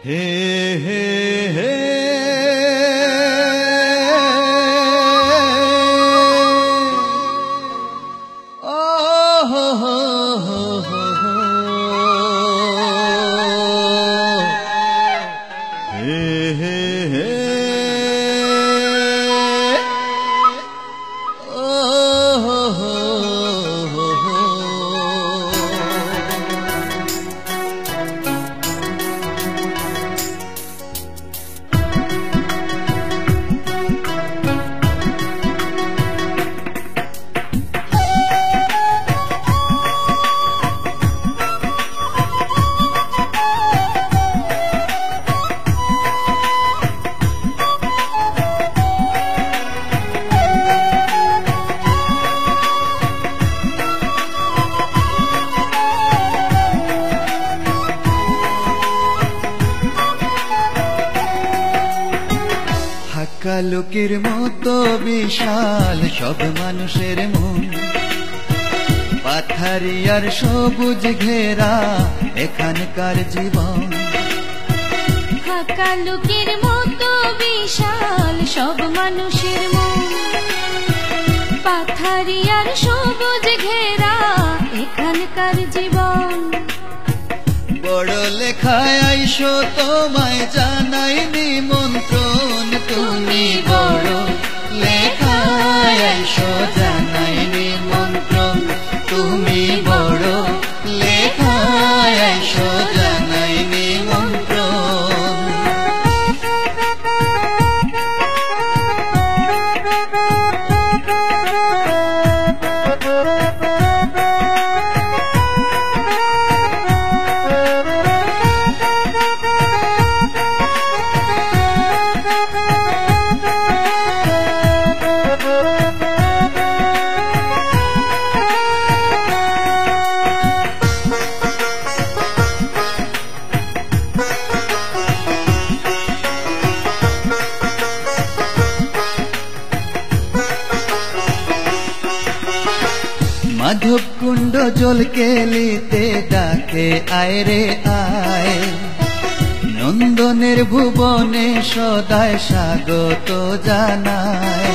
হে হে হে ও হো হো হো হো হে হে হে ও হো হো হো হো লোকের মতো বিশাল সব মানুষের মন, পাথারিয়ার সবুজ ঘেরা এখানকার জীবন। ফাঁকা লোকের মতো বিশাল সব মানুষের মন, পাথারিয়ার সবুজ ঘেরা এখানকার জীবন। বড় লেখায় আইসো তোমায় জানাই নিমন্ত্রণ, তুমি বড় লেখায় আইসো জানাই নিমন্ত্রণ, তুমি বড় লেখায় আইসো জানাই নিমন্ত্রণ। মাধব কুণ্ড জল কেলিতে ডাকে আয় রে আয়, নন্দনের ভুবনে সদায় স্বাগত জানায়।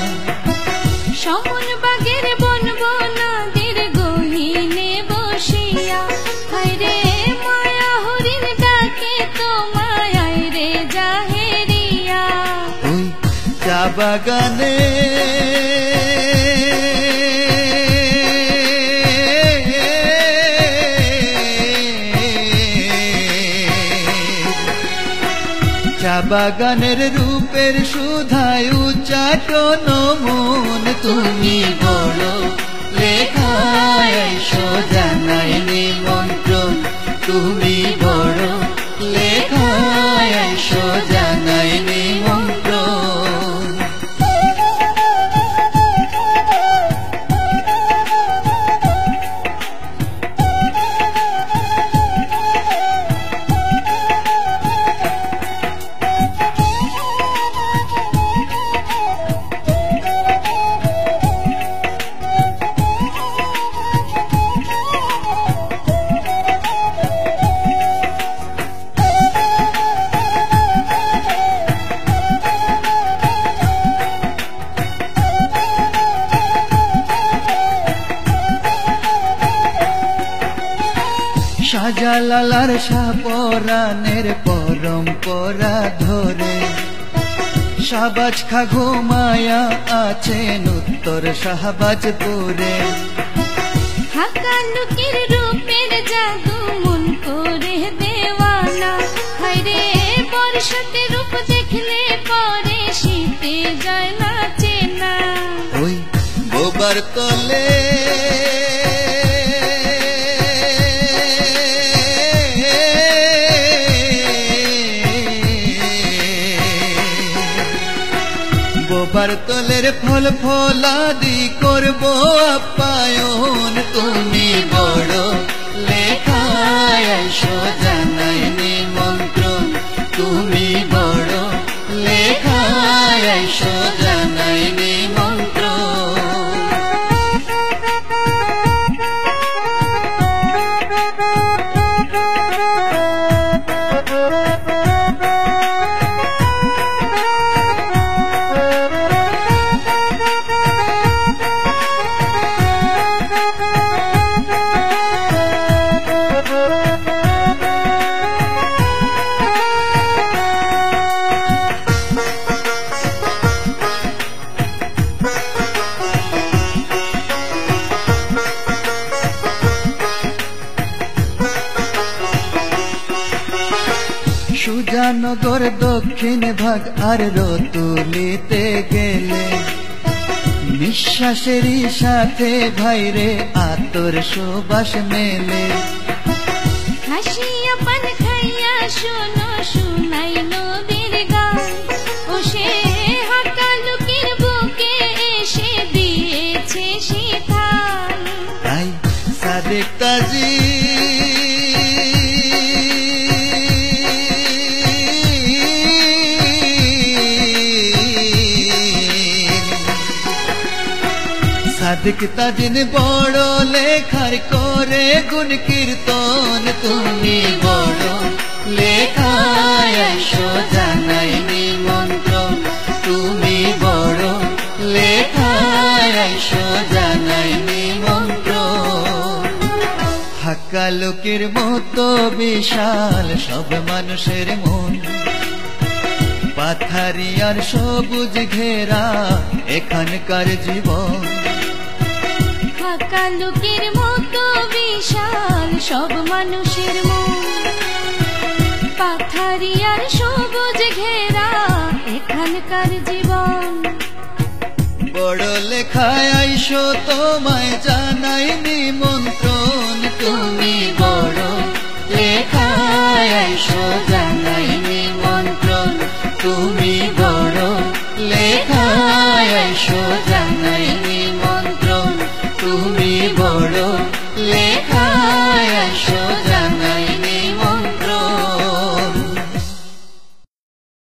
সমন বাগের বন বনাদের গহীনে বসিয়া, হায়রে মায়া হরিণ ডাকে তোমায় আয় রে জাহেরিয়া। ওই চা বাগানে চা বাগানের রূপের সুধায় উচ্চাটন মন, তুমি বড় লেখায় আইসো জানাই নিমন্ত্রণ, তুমি বড় লেখায় আইসো জানাই নিমন্ত্রণ। শাহজালালার শাহপরানের পরম্পরা ধরে শাহবাজ খা ঘুমায়া আছেন উত্তর শাহবাজপুরে। ফাঁকা লোকের রূপের জাদু মন করে দেওয়ানা, হায়রে বর্ষাতে রূপ দেখলে পরে শীতে যায় না চেনা। ওই বোবার তলে বোবার তলের ফল ফলাদি করব আপ্যায়ন, তুমি বড় লেখায় আইসো জানাই নিমন্ত্রণ, তুমি বড় লেখায় আইসো জানাই নিমন্ত্রণ। সুজানগর দক্ষিণ ভাগ আর রতুলিতে গেলে নিঃশ্বাসেরই সাথে ভাইরে আতর সুবাস মেলে। হাসিয়া পান খাইয়া শোনো শুনাই নদীর গান, ও সে হাকালুকির বুকে এসে দিয়েছে শীতাল। তাই সাদেক তাজি সাদেক তাজিন বড় লেখার করে গুণ কীর্তন, তুমি বড় লেখায় আইসো জানাই নিমন্ত্রণ, তুমি বড় লেখায় আইসো জানাই নিমন্ত্রণ। হাক্কা লোকের মতো বিশাল সব মানুষের মন, পাথারিয়ার সবুজ ঘেরা এখানকার জীবন। হাকালুকির মতো বিশাল সব মানুষের মন, পাথারিয়ার সবুজ ঘেরা এখানকার জীবন। বড় লেখায় আইসো তোমায় জানাই নিমন্ত্রণ, তুমি বড় লেখায় আইসো জানাই নিমন্ত্রণ, তুমি বড় লেখা